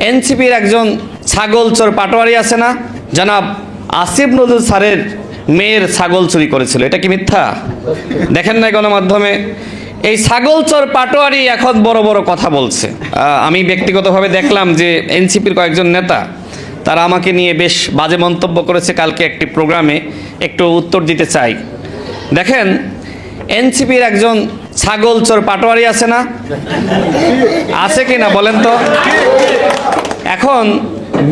এনসিপির একজন ছাগলচোর পাটোয়ারি আছে না, জনাব আসিফ নজরুল স্যারের মেয়ের ছাগল চুরি করেছিল। এটা কি মিথ্যা? দেখেন নাই গণমাধ্যমে? এই ছাগলচোর পাটোয়ারি এখন বড় বড় কথা বলছে। আমি ব্যক্তিগতভাবে দেখলাম যে এনসিপির কয়েকজন নেতা তারা আমাকে নিয়ে বেশ বাজে মন্তব্য করেছে কালকে একটি প্রোগ্রামে, একটু উত্তর দিতে চাই। দেখেন, এনসিপির একজন ছাগলচোর পাটোয়ারি আছে না, আছে কি না বলেন তো? এখন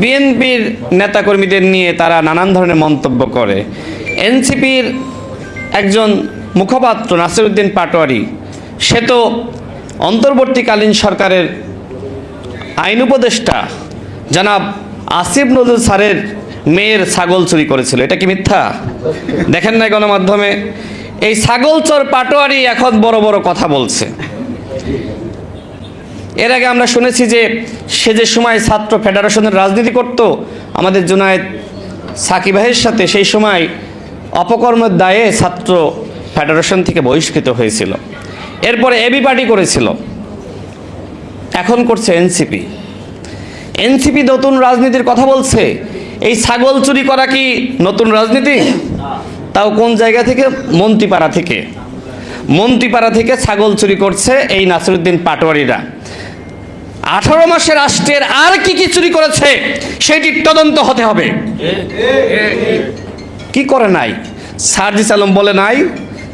বিএনপির নেতাকর্মীদের নিয়ে তারা নানান ধরনের মন্তব্য করে। এনসিপির একজন মুখপাত্র নাসিরউদ্দিন পাটোয়ারি, সে তো অন্তর্বর্তীকালীন সরকারের আইন উপদেষ্টা জনাব আসিফ নজরুল স্যারের মেয়ের ছাগল চুরি করেছিল। এটা কি মিথ্যা? দেখেন নাই গণমাধ্যমে? এই ছাগলচোর পাটোয়ারি এখন বড় বড় কথা বলছে। এর আগে আমরা শুনেছি যে সে যে সময় ছাত্র ফেডারেশনের রাজনীতি করত আমাদের জুনায়েদ সাকিব ভাইয়ের সাথে, সেই সময় অপকর্মের দায়ে ছাত্র ফেডারেশন থেকে বহিষ্কৃত হয়েছিল। এরপরে এবি পার্টি করেছিল, এখন করছে এনসিপি। এনসিপি নতুন রাজনীতির কথা বলছে। এই ছাগল চুরি করা কি নতুন রাজনীতি? তাও কোন জায়গা থেকে? মন্ত্রীপাড়া থেকে। মন্ত্রীপাড়া থেকে ছাগল চুরি করছে এই নাসিরউদ্দিন পাটোয়ারিরা। 18 মাসে রাষ্ট্রের আর কি কি চুরি করেছে সেটি তদন্ত হতে হবে। কি করে নাই? সার্জিস আলম বলে নাই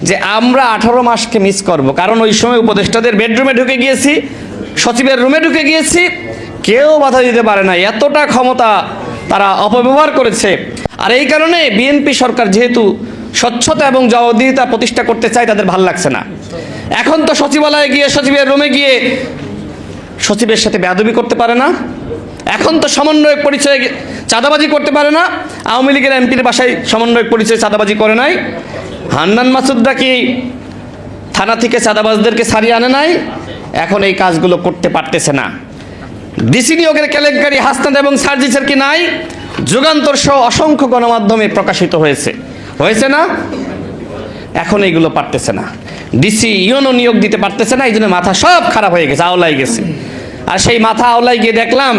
যে আমরা 18 মাসকে মিস করব, কারণ ওই সময় উপদেষ্টাদের বেডরুমে ঢুকে গিয়েছি, সচিবের রুমে ঢুকে গিয়েছি, কেউ বাধা দিতে পারে না। এতটা ক্ষমতা তারা অপব্যবহার করেছে। আর এই কারণে বিএনপি সরকার যেহেতু স্বচ্ছতা এবং জবাবদিহিতা প্রতিষ্ঠা করতে চায়, তাদের ভাল লাগছে না। এখন তো সচিবালয়ে গিয়ে, সচিবের রুমে গিয়ে সচিবের সাথে বেয়াদবি করতে পারে না। এখন তো সমন্বয়ক পরিচয়ে চাঁদাবাজি করতে পারে না। আওয়ামী লীগের এমপির বাসায় সমন্বয়ক পরিচয়ে চাঁদাবাজি করে নাই। হান্নান মাসুদরা কি থানা থেকে চাঁদাবাজদেরকে ছাড়িয়ে আনে নাই? এখন এই কাজগুলো করতে পারতেছে না। ডিসি নিয়োগের কেলেঙ্কারি হাসনাত এবং সার্জিসের কি নাই? যুগান্তর সহ অসংখ্য গণমাধ্যমে প্রকাশিত হয়েছে না? এখন এইগুলো পারতেছে না। ডিসি ইউনো নিয়োগ দিতে পারতেছে না, এই জন্য মাথা সব খারাপ হয়ে গেছে, আওলাই গেছে। আর সেই মাথা আওলাই গিয়ে দেখলাম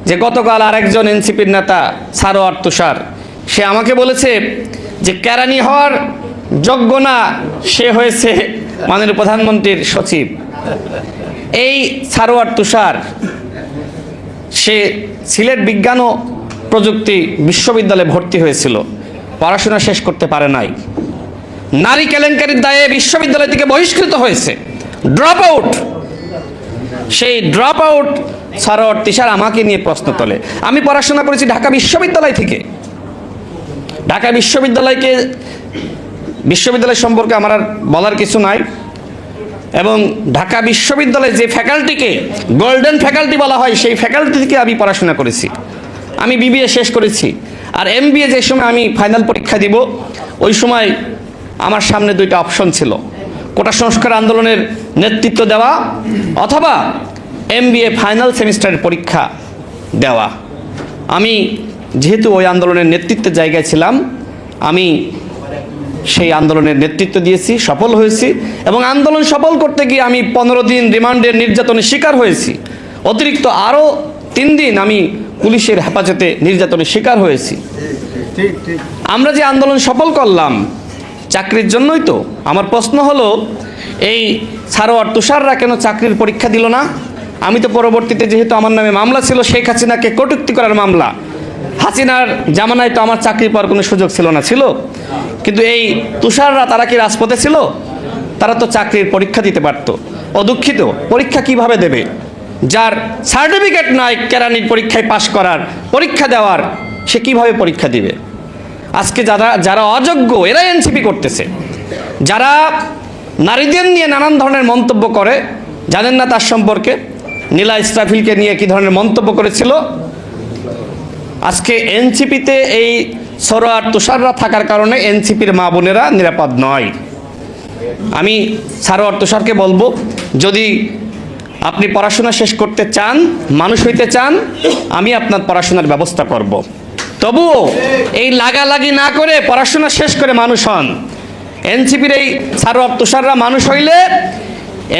যে গতকাল আরেকজন এনসিপির নেতা সারোয়ার তুষার, সে আমাকে বলেছে যে কেরানি হওয়ার যোগ্য না, সে হয়েছে মাননীয় প্রধানমন্ত্রীর সচিব। এই সারোয়ার তুষার, সে সিলেট বিজ্ঞান ও প্রযুক্তি বিশ্ববিদ্যালয়ে ভর্তি হয়েছিল, পড়াশোনা শেষ করতে পারে নাই। নারী কেলেঙ্কারির দায়ে বিশ্ববিদ্যালয় থেকে বহিষ্কৃত হয়েছে, ড্রপ আউট। সেই ড্রপ আউট সারোয়ার তুষার আমাকে নিয়ে প্রশ্ন তোলে। আমি পড়াশোনা করেছি ঢাকা বিশ্ববিদ্যালয় থেকে। ঢাকা বিশ্ববিদ্যালয় সম্পর্কে আমার আর বলার কিছু নাই। এবং ঢাকা বিশ্ববিদ্যালয়ে যে ফ্যাকাল্টিকে গোল্ডেন ফ্যাকাল্টি বলা হয়, সেই ফ্যাকাল্টি থেকে আমি পড়াশোনা করেছি। আমি বিবিএ শেষ করেছি। আর এমবিএ যে সময় আমি ফাইনাল পরীক্ষা দিব, ওই সময় আমার সামনে দুইটা অপশন ছিল: কোটা সংস্কার আন্দোলনের নেতৃত্ব দেওয়া অথবা এমবিএ ফাইনাল সেমিস্টারের পরীক্ষা দেওয়া। আমি যেহেতু ওই আন্দোলনের নেতৃত্বের জায়গায় ছিলাম, আমি সেই আন্দোলনের নেতৃত্ব দিয়েছি, সফল হয়েছি। এবং আন্দোলন সফল করতে গিয়ে আমি 15 দিন রিমান্ডের নির্যাতনের শিকার হয়েছি। অতিরিক্ত আরও 3 দিন আমি পুলিশের হেফাজতে নির্যাতনের শিকার হয়েছি। আমরা যে আন্দোলন সফল করলাম চাকরির জন্যই তো। আমার প্রশ্ন হলো, এই সারোয়ার তুষাররা কেন চাকরির পরীক্ষা দিল না? আমি তো পরবর্তীতে, যেহেতু আমার নামে মামলা ছিল শেখ হাসিনাকে কটূক্তি করার মামলা, হাসিনার জামানায় তো আমার চাকরি পাওয়ার কোনো সুযোগ ছিল না, ছিল? কিন্তু এই তুষাররা, তারা কি রাজপথে ছিল? তারা তো চাকরির পরীক্ষা দিতে পারত। অদুঃখিত, পরীক্ষা কিভাবে দেবে? যার সার্টিফিকেট নয় কেরানির পরীক্ষায় পাশ করার, পরীক্ষা দেওয়ার, সে কিভাবে পরীক্ষা দিবে? আজকে যারা অযোগ্য, এরা এনসিপি করতেছে। যারা নারীদের নিয়ে নানান ধরনের মন্তব্য করে, জানেন না তার সম্পর্কে? নীলা ইসরাফিলকে নিয়ে কি ধরনের মন্তব্য করেছিল? আজকে এনসিপিতে এই সারোয়ার তুষাররা থাকার কারণে এনসিপির মা বোনেরা নিরাপদ নয়। আমি সারোয়ার তুষারকে বলবো, যদি আপনি পড়াশোনা শেষ করতে চান, মানুষ হইতে চান, আমি আপনার পড়াশোনার ব্যবস্থা করব। তবুও এই লাগালাগি না করে পড়াশোনা শেষ করে মানুষ হন। এনসিপির এই সারোয়ার তুষাররা মানুষ হইলে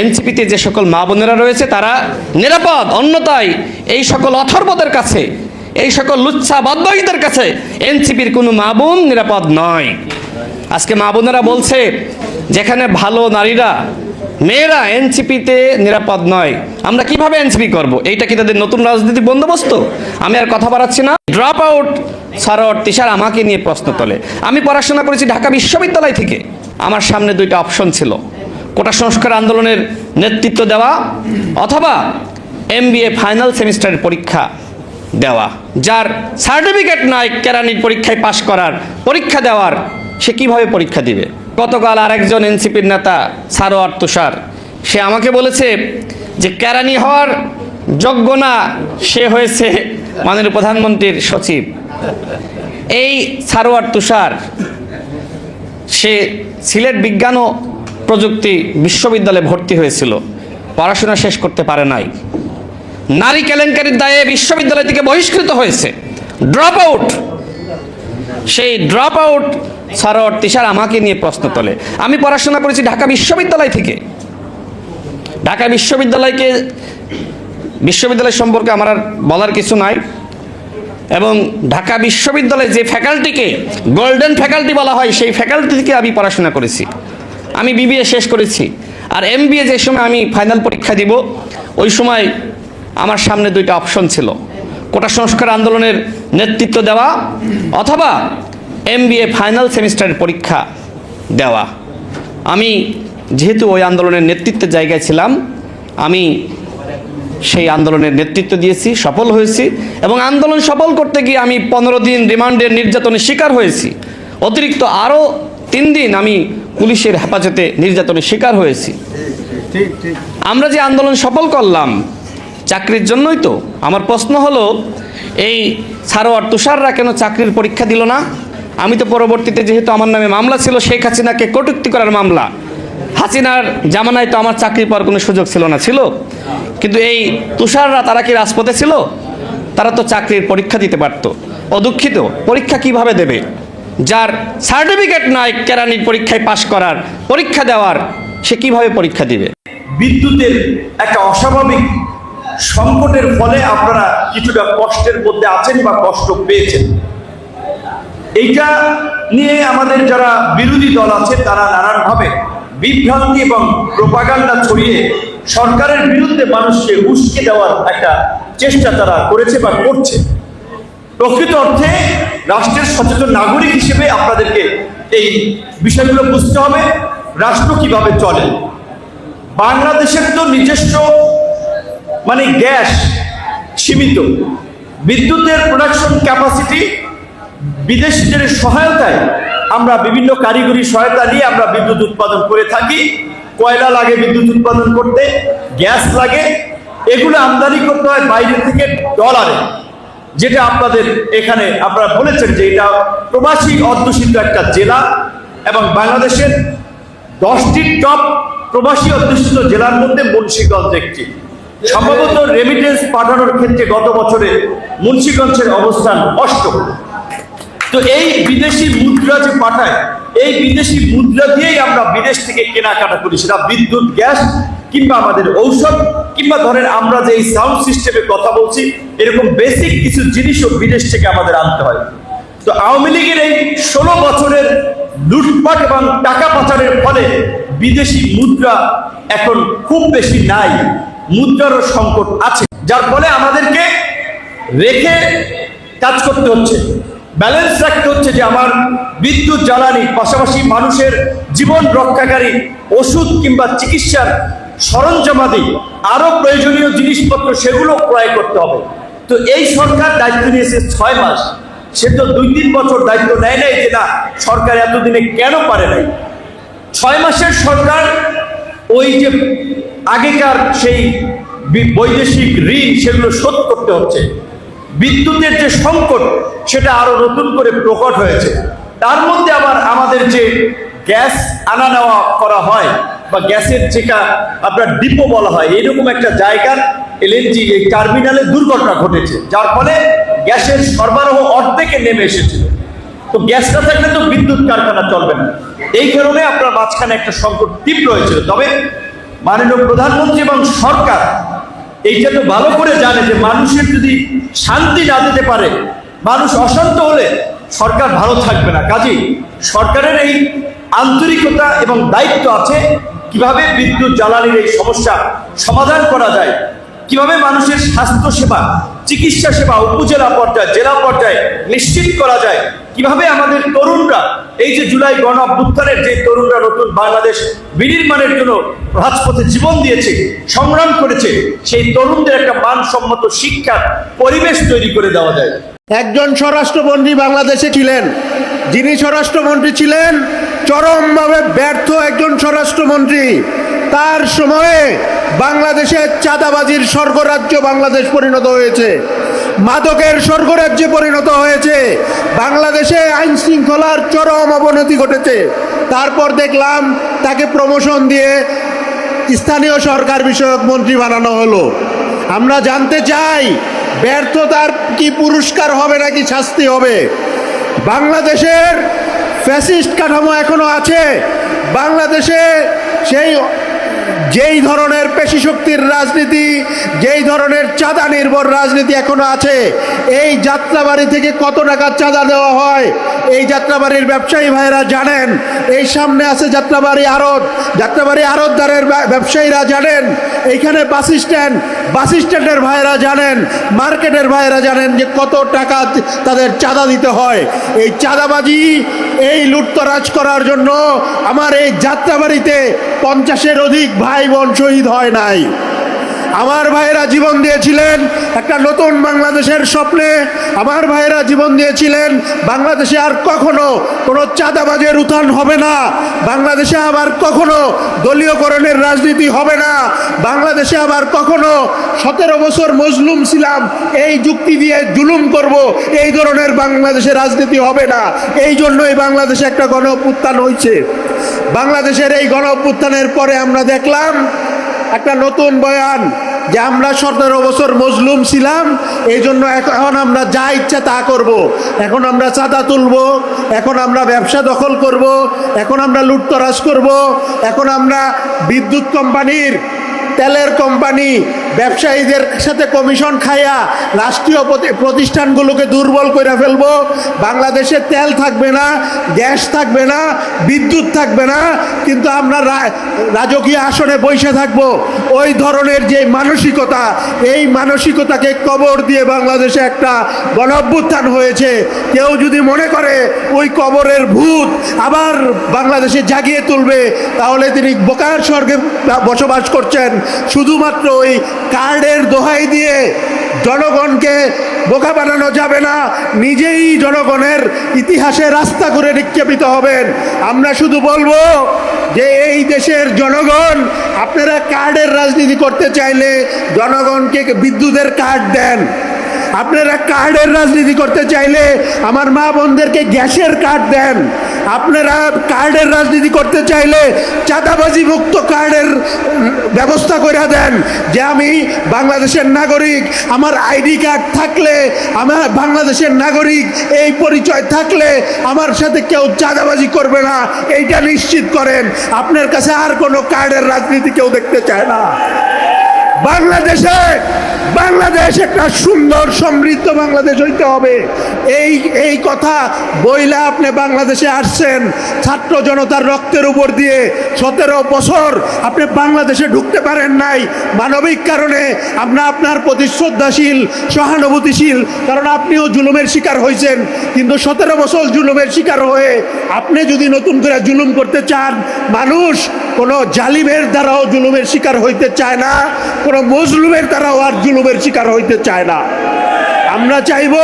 এনসিপিতে যে সকল মা বোনেরা রয়েছে তারা নিরাপদ, অন্যথায় এই সকল অথর্বদের কাছে, এই সকল লুচ্ছা বাদবাহীদের কাছে এনসিপির কোনো মা বোন নিরাপদ নয়। আজকে মা বোনেরা বলছে যেখানে ভালো নারীরা, মেয়েরা এনসিপিতে নিরাপদ নয়, আমরা কিভাবে এনসিপি করব? এইটা কি তাদের নতুন রাজনৈতিক বন্দোবস্ত? আমি আর কথা বাড়াচ্ছি না। ড্রপ আউট সারোয়ার তিশার আমাকে নিয়ে প্রশ্ন তোলে। আমি পড়াশোনা করেছি ঢাকা বিশ্ববিদ্যালয় থেকে। আমার সামনে দুইটা অপশন ছিল, কোটা সংস্কার আন্দোলনের নেতৃত্ব দেওয়া অথবা MBA ফাইনাল সেমিস্টারের পরীক্ষা দেওয়া। যার সার্টিফিকেট নাই কেরানির পরীক্ষায় পাশ করার, পরীক্ষা দেওয়ার, সে কিভাবে পরীক্ষা দিবে? গতকাল আরেকজন এনসিপির নেতা সারোয়ার তুষার, সে আমাকে বলেছে যে কেরানি হওয়ার যোগ্য না, সে হয়েছে মাননীয় প্রধানমন্ত্রীর সচিব। এই সারোয়ার তুষার সে সিলেট বিজ্ঞান ও প্রযুক্তি বিশ্ববিদ্যালয়ে ভর্তি হয়েছিল, পড়াশোনা শেষ করতে পারে নাই, নারী কেলেঙ্কারির দায়ে বিশ্ববিদ্যালয় থেকে বহিষ্কৃত হয়েছে, ড্রপ আউট। সেই ড্রপ আউট সারোয়ার তিশার আমাকে নিয়ে প্রশ্ন তোলে। আমি পড়াশোনা করেছি ঢাকা বিশ্ববিদ্যালয় থেকে। ঢাকা বিশ্ববিদ্যালয় সম্পর্কে আমার আর বলার কিছু নাই। এবং ঢাকা বিশ্ববিদ্যালয়ে যে ফ্যাকাল্টিকে গোল্ডেন ফ্যাকাল্টি বলা হয়, সেই ফ্যাকাল্টি থেকে আমি পড়াশোনা করেছি। আমি BBA শেষ করেছি। আর MBA যে সময় আমি ফাইনাল পরীক্ষা দিব, ওই সময় আমার সামনে দুইটা অপশন ছিল, কোটা সংস্কার আন্দোলনের নেতৃত্ব দেওয়া অথবা MBA ফাইনাল সেমিস্টারের পরীক্ষা দেওয়া। আমি যেহেতু ওই আন্দোলনের নেতৃত্বের জায়গায় ছিলাম, আমি সেই আন্দোলনের নেতৃত্ব দিয়েছি, সফল হয়েছি। এবং আন্দোলন সফল করতে গিয়ে আমি 15 দিন রিমান্ডের নির্যাতনের শিকার হয়েছি। অতিরিক্ত আরও 3 দিন আমি পুলিশের হেফাজতে নির্যাতনের শিকার হয়েছি। আমরা যে আন্দোলন সফল করলাম চাকরির জন্যই তো। আমার প্রশ্ন হলো, এই সারোয়ার তুষাররা কেন চাকরির পরীক্ষা দিল না? আমি তো পরবর্তীতে, যেহেতু আমার নামে মামলা ছিল শেখ হাসিনাকে কটূক্তি করার মামলা, হাসিনার জামানায় তো আমার চাকরি পাওয়ার কোনো সুযোগ ছিল না, ছিল। কিন্তু এই তুষাররা, তারা কি রাজপথে ছিল? তারা তো চাকরির পরীক্ষা দিতে পারতো। অদুঃখিত, পরীক্ষা কিভাবে দেবে? যার সার্টিফিকেট নাই কেরানির পরীক্ষায় পাশ করার, পরীক্ষা দেওয়ার, সে কিভাবে পরীক্ষা দিবে? বিদ্যুতের একটা অস্বাভাবিক সংকটের ফলে আপনারা কিছুটা কষ্টের মধ্যে আছেন বা কষ্ট পেয়েছেন। এইটা নিয়ে আমাদের যারা বিরোধী দল আছে তারা নানানভাবে বিভ্রান্তি এবং প্রোপাগান্ডা ছড়িয়ে সরকারের বিরুদ্ধে মানুষকে উস্কে দেওয়ার একটা চেষ্টা তারা করেছে বা করছে। প্রকৃত অর্থে রাষ্ট্রের সচেতন নাগরিক হিসেবে আপনাদেরকে এই বিষয়গুলো বুঝতে হবে, রাষ্ট্র কিভাবে চলে। বাংলাদেশের তো নিজস্ব গ্যাস সীমিত, বিদ্যুতের প্রোডাকশন ক্যাপাসিটি বিদেশিদের সহায়তায় আমরা বিভিন্ন কারিগরি সহায়তা নিয়ে আমরা বিদ্যুৎ উৎপাদন করে থাকি। কয়লা লাগে বিদ্যুৎ উৎপাদন করতে, গ্যাস লাগে, এগুলো আমদানি করতে হয় বাইরে থেকে ডলারে, যেটা আপনাদের এখানে আপনারা বলেছেন যে এটা প্রবাসী অধ্যুষিত একটা জেলা এবং বাংলাদেশের 10টি টপ প্রবাসী অধ্যুষিত জেলার মধ্যে মুন্সিগঞ্জ একটি। সম্ভবত রেমিটেন্স পাঠানোর ক্ষেত্রে গত বছরে মুন্সিগঞ্জের অবস্থান 8ম। তো এই বিদেশি মুদ্রা যে পাঠায়, এই বিদেশি মুদ্রা দিয়েই আমরা বিদেশ থেকে কেনাকাটা করি, সেটা বিদ্যুৎ, গ্যাস কিংবা আমাদের ঔষধ, কিংবা ধরেন আমরা যে এই সাউন্ড সিস্টেমের কথা বলছি, এরকম বেসিক কিছু জিনিসও বিদেশ থেকে আমাদের আনতে হয়। তো আওয়ামী লীগের এই 16 বছরের লুটপাট এবং টাকা পাচারের ফলে বিদেশি মুদ্রা এখন খুব বেশি নাই, মুদ্রারও সংকট আছে, যার ফলে আমাদেরকে রেখে কাজ করতে হচ্ছে, ব্যালেন্স রাখতে হচ্ছে যে আমার বিদ্যুৎ, জ্বালানি, পাশাপাশি মানুষের জীবন রক্ষাকারী ওষুধ কিংবা চিকিৎসার সরঞ্জামাদি, আরো প্রয়োজনীয় জিনিসপত্র, সেগুলো ক্রয় করতে হবে। তো এই সরকার দায়িত্ব নিয়েছে 6 মাস, সে তো 2-3 বছর দায়িত্ব নেয় নাই যে না সরকার এতদিনে কেন পারে নাই। 6 মাসের সরকার ওই যে আগেকার সেই বৈদেশিক ঋণ, সেগুলো শোধ করতে হচ্ছে। বিদ্যুতের যে সংকট, সেটা আরো নতুন করে প্রকট হয়েছে। তার মধ্যে আবার আমাদের যে গ্যাস আনা নেওয়া করা হয় বা গ্যাসের যেটা আপনার ডিপো বলা হয়, এইরকম একটা জায়গার LNG এই টার্মিনালে দুর্ঘটনা ঘটেছে, যার ফলে গ্যাসের সরবরাহ অর্ধেকে নেমে এসেছিল। তো গ্যাস না থাকলে তো বিদ্যুৎ কারখানা চলবে না। এই কারণে আপনার মাঝখানে একটা সংকট তীব্র হয়েছিল। তবে মাননীয় প্রধানমন্ত্রী এবং সরকার এইটা তো ভালো করে জানে যে মানুষের যদি শান্তি না দিতে পারে, মানুষ অশান্ত হলে সরকার ভালো থাকবে না। কাজেই সরকারের এই আন্তরিকতা এবং দায়িত্ব আছে কিভাবে বিদ্যুৎ জ্বালানির এই সমস্যা সমাধান করা যায়, কিভাবে মানুষের স্বাস্থ্য সেবা, চিকিৎসা সেবা উপজেলা পর্যায়ে, জেলা পর্যায়ে নিশ্চিত করা যায়, কিভাবে আমাদের তরুণরা এই যে জুলাই গণ অভ্যুত্থানের যে তরুণরা নতুন বাংলাদেশ বিনির্মাণের জন্য রাজপথে জীবন দিয়েছে, সংগ্রাম করেছে, সেই তরুণদের একটা মানসম্মত শিক্ষার পরিবেশ তৈরি করে দেওয়া যায়। একজন স্বরাষ্ট্রমন্ত্রী বাংলাদেশে ছিলেন, যিনি স্বরাষ্ট্রমন্ত্রী ছিলেন চরমভাবে ব্যর্থ একজন স্বরাষ্ট্রমন্ত্রী। তার সময়ে বাংলাদেশের চাঁদাবাজির স্বর্গরাজ্য বাংলাদেশ পরিণত হয়েছে, মাদকের স্বর্গরাজ্যে পরিণত হয়েছে, বাংলাদেশে আইন শৃঙ্খলার চরম অবনতি ঘটেছে। তারপর দেখলাম তাকে প্রমোশন দিয়ে স্থানীয় সরকার বিষয়ক মন্ত্রী বানানো হলো। আমরা জানতে চাই ব্যর্থতার কি পুরস্কার হবে নাকি শাস্তি হবে? বাংলাদেশের ফ্যাসিস্ট কাঠামো এখনো আছে। বাংলাদেশে যেই ধরনের পেশিশক্তির রাজনীতি, যেই ধরনের চাঁদা নির্ভর রাজনীতি এখনো আছে। এই যাত্রাবাড়ি থেকে কত টাকা চাঁদা দেওয়া হয় এই যাত্রাবাড়ির ব্যবসায়ী ভাইরা জানেন। এই সামনে আছে যাত্রাবাড়ি আড়ত, যাত্রাবাড়ি আড়তদারের ব্যবসায়ীরা জানেন। এইখানে বাস স্ট্যান্ডের ভাইরা জানেন, মার্কেটের ভাইরা জানেন যে কত টাকা তাদের চাঁদা দিতে হয়। এই চাঁদাবাজি, এই লুটতরাজ করার জন্য আমার এই যাত্রাবাড়িতে 50-এর অধিক ভাই বোন শহীদ হয় নাই। আমার ভাইয়েরা জীবন দিয়েছিলেন একটা নতুন বাংলাদেশের স্বপ্নে। আমার ভাইয়েরা জীবন দিয়েছিলেন বাংলাদেশে আর কখনো কোনো চাঁদাবাজের উত্থান হবে না, বাংলাদেশে আবার কখনো দলীয়করণের রাজনীতি হবে না, বাংলাদেশে আবার কখনো 17 বছর মজলুম ছিলাম এই যুক্তি দিয়ে জুলুম করব, এই ধরনের বাংলাদেশের রাজনীতি হবে না। এই জন্যই বাংলাদেশে একটা গণ অভ্যুত্থান হয়েছে। বাংলাদেশের এই গণ অভ্যুত্থানের পরে আমরা দেখলাম একটা নতুন বয়ান যে আমরা 17 বছর মজলুম ছিলাম, এই জন্য এখন আমরা যা ইচ্ছা তা করব। এখন আমরা চাঁদা তুলব, এখন আমরা ব্যবসা দখল করব, এখন আমরা লুটতরাজ করব, এখন আমরা বিদ্যুৎ কোম্পানির, তেলের কোম্পানি, ব্যবসায়ীদের সাথে কমিশন খাইয়া রাষ্ট্রীয় প্রতিষ্ঠানগুলোকে দুর্বল করে ফেলবো। বাংলাদেশে তেল থাকবে না, গ্যাস থাকবে না, বিদ্যুৎ থাকবে না, কিন্তু আমরা রাজকীয় আসনে বসে থাকবো। ওই ধরনের যে মানসিকতা, এই মানসিকতাকে কবর দিয়ে বাংলাদেশে একটা গণঅভ্যুত্থান হয়েছে। কেউ যদি মনে করে ওই কবরের ভূত আবার বাংলাদেশে জাগিয়ে তুলবে, তাহলে তিনি বোকার স্বর্গে বসবাস করছেন। শুধুমাত্র ওই কার্ডের দোহাই দিয়ে জনগণকে বোকা বানানো যাবে না, নিজেই জনগণের ইতিহাসে রাস্তা করে নিক্ষেপিত হবেন। আমরা শুধু বলবো যে এই দেশের জনগণ, আপনারা কার্ডের রাজনীতি করতে চাইলে জনগণকে বিদ্যুতের কার্ড দেন। আপনারা কার্ডের রাজনীতি করতে চাইলে আমার মা বোনদেরকে গ্যাসের কার্ড দেন। আপনারা কার্ডের রাজনীতি করতে চাইলে চাঁদাবাজি মুক্ত কার্ডের ব্যবস্থা করে দেন, যে আমি বাংলাদেশের নাগরিক, আমার আইডি কার্ড থাকলে, আমার বাংলাদেশের নাগরিক এই পরিচয় থাকলে আমার সাথে কেউ চাঁদাবাজি করবে না, এইটা নিশ্চিত করেন। আপনার কাছে আর কোনো কার্ডের রাজনীতি কেউ দেখতে চায় না। বাংলাদেশ একটা সুন্দর সমৃদ্ধ বাংলাদেশ হইতে হবে। এই কথা বইলা আপনি বাংলাদেশে আসছেন ছাত্র জনতার রক্তের উপর দিয়ে। 17 বছর আপনি বাংলাদেশে ঢুকতে পারেন নাই মানবিক কারণে। আমরা আপনার প্রতি শ্রদ্ধাশীল, সহানুভূতিশীল, কারণ আপনিও জুলুমের শিকার হয়েছেন। কিন্তু 17 বছর জুলুমের শিকার হয়ে আপনি যদি নতুন করে জুলুম করতে চান, মানুষ কোনো জালিমের দ্বারাও জুলুমের শিকার হইতে চায় না, কোনো মজলুমের দ্বারাও আর জুলুমের শিকার হইতে চায় না। আমরা চাইব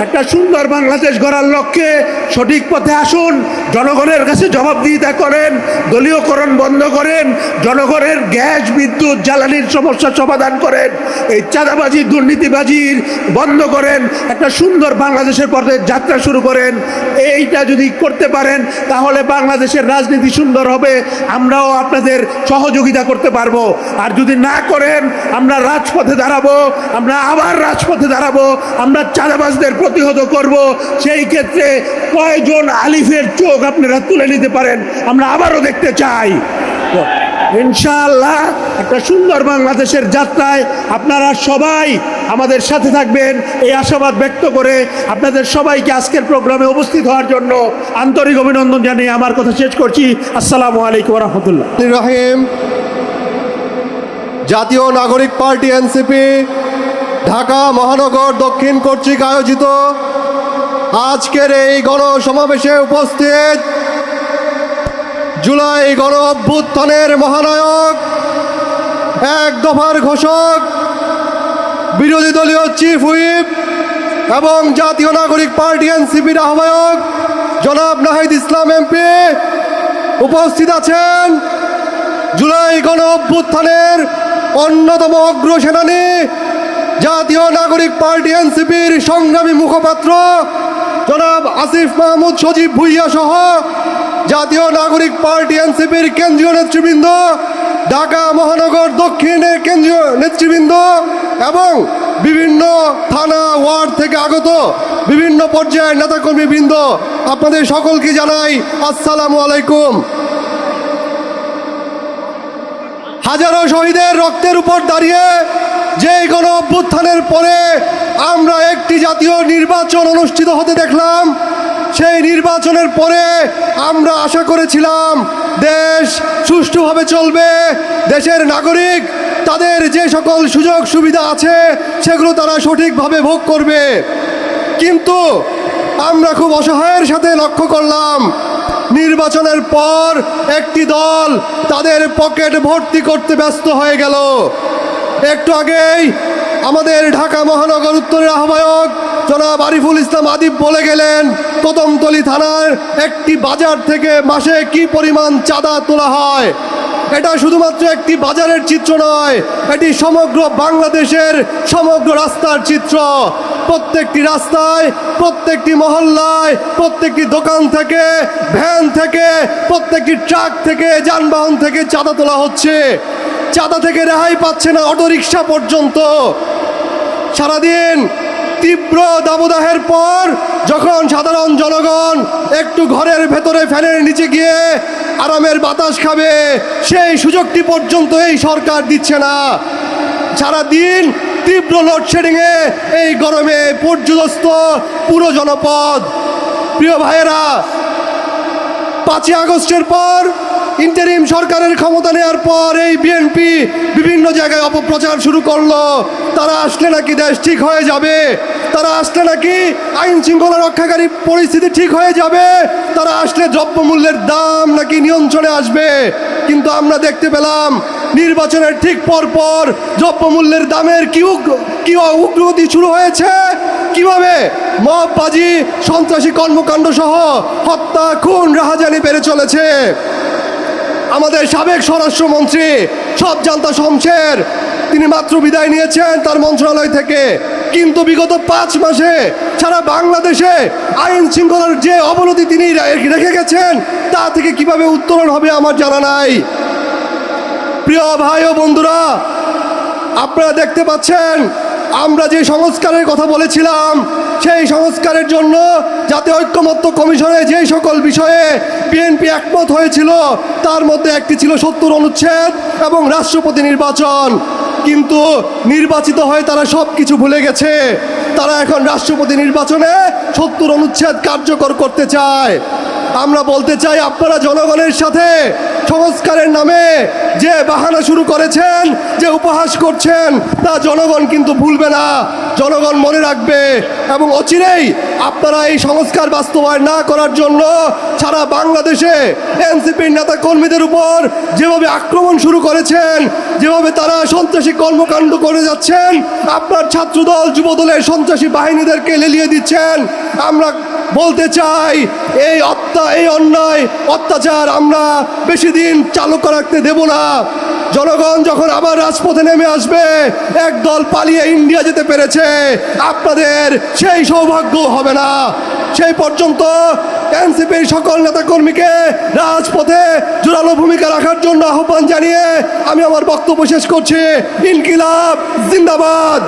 একটা সুন্দর বাংলাদেশ গড়ার লক্ষ্যে সঠিক পথে আসুন, জনগণের কাছে জবাবদিহিতা করেন, দলীয়করণ বন্ধ করেন, জনগণের গ্যাস, বিদ্যুৎ, জ্বালানির সমস্যার সমাধান করেন, এই চাঁদাবাজি, দুর্নীতিবাজির বন্ধ করেন, একটা সুন্দর বাংলাদেশের পথে যাত্রা শুরু করেন। এইটা যদি করতে পারেন তাহলে বাংলাদেশের রাজনীতি সুন্দর হবে, আমরাও আপনাদের সহযোগিতা করতে পারবো। আর যদি না করেন, আমরা রাজপথে দাঁড়াবো, আমরা আবার রাজপথে দাঁড়াবো, আমরা চাঁদাবাজদের প্রতিহত করব। সেই ক্ষেত্রে কয়জন আলিফের চোখ আপনারা তুলে নিতে পারেন আমরা আবারও দেখতে চাই। ইনশাআল্লাহ একটা সুন্দর বাংলাদেশের যাত্রায় আপনারা সবাই আমাদের সাথে থাকবেন এই আশাবাদ ব্যক্ত করে আপনাদের সবাইকে আজকের প্রোগ্রামে উপস্থিত হওয়ার জন্য আন্তরিক অভিনন্দন জানিয়ে আমার কথা শেষ করছি। আসসালামু আলাইকুম ওয়া রাহমাতুল্লাহ। রহিম, জাতীয় নাগরিক পার্টি এনসিপি ঢাকা মহানগর দক্ষিণ কর্তৃক আয়োজিত আজকের এই গণসমাবেশে উপস্থিত জুলাই গণ অভ্যুত্থানের মহানায়ক, এক দফার ঘোষক, বিরোধী দলীয় চিফ হুইপ এবং জাতীয় নাগরিক পার্টি এনসিপির আহ্বায়ক জনাব নাহিদ ইসলাম এমপি উপস্থিত আছেন। জুলাই গণ অভ্যুত্থানের অন্যতম অগ্রসেনানী জাতীয় নাগরিক পার্টি এনসিপির সংগ্রামী মুখপাত্র জনাব আসিফ মাহমুদ সজীব ভুইয়া সহ জাতীয় নাগরিক পার্টি এনসিপির কেন্দ্রীয় নেতৃবৃন্দ, ঢাকা মহানগর দক্ষিণের কেন্দ্রীয় নেতৃবৃন্দ এবং বিভিন্ন থানা ওয়ার্ড থেকে আগত বিভিন্ন পর্যায়ের নেতাকর্মীবৃন্দ, আপনাদের সকলকে জানাই আসসালামু আলাইকুম। হাজারো শহীদের রক্তের উপর দাঁড়িয়ে যে গণ অভ্যুত্থানের পরে আমরা একটি জাতীয় নির্বাচন অনুষ্ঠিত হতে দেখলাম, সেই নির্বাচনের পরে আমরা আশা করেছিলাম দেশ সুষ্ঠুভাবে চলবে, দেশের নাগরিক তাদের যে সকল সুযোগ সুবিধা আছে সেগুলো তারা সঠিকভাবে ভোগ করবে। কিন্তু আমরা খুব অসহায়ের সাথে লক্ষ্য করলাম নির্বাচনের পর একটি দল তাদের পকেট ভর্তি করতে ব্যস্ত হয়ে গেল। একটু আগেই আমাদের ঢাকা মহানগর উত্তরের আহ্বায়ক জনাব আরিফুল ইসলাম আদিব বলে গেলেন কদমতলী থানার একটি বাজার থেকে মাসে কি পরিমাণ চাঁদা তোলা হয়। এটা শুধুমাত্র একটি বাজারের চিত্র নয়, এটি সমগ্র বাংলাদেশের সমগ্র রাস্তার চিত্র। প্রত্যেকটি রাস্তায়, প্রত্যেকটি মহল্লায়, প্রত্যেকটি দোকান থেকে, ভ্যান থেকে, প্রত্যেকটি ট্রাক থেকে, যানবাহন থেকে চাঁদা তোলা হচ্ছে। চাঁদা থেকে রেহাই পাচ্ছে না অটোরিকশা পর্যন্ত। সারাদিন তীব্র দাবদাহের পর যখন সাধারণ জনগণ একটু ঘরের ভেতরে ফ্যানের নিচে গিয়ে আরামের বাতাস খাবে, সেই সুযোগটি পর্যন্ত এই সরকার দিচ্ছে না। সারাদিন তীব্র লোডশেডিংয়ে এই গরমে পর্যুদস্ত পুরো জনপদ। প্রিয় ভাইয়েরা, 5ই আগস্টের পর ইন্টারিম সরকারের ক্ষমতা নেওয়ার পর এই বিএনপি বিভিন্ন জায়গায় অপপ্রচার শুরু করলো। তারা আসলে নাকি দেশ ঠিক হয়ে যাবে, তারা আসলে নাকি আইন শৃঙ্খলা রক্ষাকারী পরিস্থিতি ঠিক হয়ে যাবে, তারা আসলে দ্রব্যমূল্যের দাম নাকি নিয়ন্ত্রণে আসবে। কিন্তু আমরা দেখতে পেলাম নির্বাচনের ঠিক পর দ্রব্যমূল্যের দামের কি উগ্রগতি শুরু হয়েছে। কিভাবে মববাজি, সন্ত্রাসী কর্মকাণ্ড সহ হত্যা, খুন, রাহাজানি বেড়ে চলেছে। আমাদের সাবেক স্বরাষ্ট্রমন্ত্রী সবজান্তা শমশের তিনি মাত্র বিদায় নিয়েছেন তার মন্ত্রণালয় থেকে, কিন্তু বিগত 5 মাসে সারা বাংলাদেশে আইন শৃঙ্খলার যে অবনতি তিনি রেখে গেছেন তা থেকে কিভাবে উত্তরণ হবে আমার জানা নাই। প্রিয় ভাই ও বন্ধুরা, আপনারা দেখতে পাচ্ছেন আমরা যে সংস্কারের কথা বলেছিলাম সেই সংস্কারের জন্য জাতীয় ঐক্যমত্য কমিশনে যে সকল বিষয়ে বিএনপি একমত হয়েছিল তার মধ্যে একটি ছিল 70 অনুচ্ছেদ এবং রাষ্ট্রপতি নির্বাচন। কিন্তু নির্বাচিত হয়ে তারা সব কিছু ভুলে গেছে। তারা এখন রাষ্ট্রপতি নির্বাচনে 70 অনুচ্ছেদ কার্যকর করতে চায়। আমরা বলতে চাই, আপনারা জনগণের সাথে সংস্কারের নামে যে বাহানা শুরু করেছেন, যে উপহাস করছেন, তা জনগণ কিন্তু ভুলবে না, জনগণ মনে রাখবে। এবং অচিরেই আপনারা এই সংস্কার বাস্তবায়ন না করার জন্য সারা বাংলাদেশে এনসিপির নেতা কর্মীদের উপর যেভাবে আক্রমণ শুরু করেছেন, যেভাবে তারা সন্ত্রাসী কর্মকাণ্ড করে যাচ্ছেন, আপনার ছাত্রদল, যুবদলের সন্ত্রাসী বাহিনীদেরকে লেলিয়ে দিচ্ছেন। আমরা বলতে চাই, এই অন্যায় অত্যাচার আমরা বেশি দিন চালু রাখতে দেব না। জনগণ যখন আবার রাজপথে নেমে আসবে, একদল পালিয়ে ইন্ডিয়া যেতে পেরেছে, আপনাদের সেই সৌভাগ্য হবে না। সেই পর্যন্ত এনসিপির সকল নেতাকর্মীকে রাজপথে জোরালো ভূমিকা রাখার জন্য আহ্বান জানিয়ে আমি আমার বক্তব্য শেষ করছি। ইনকিলাব জিন্দাবাদ।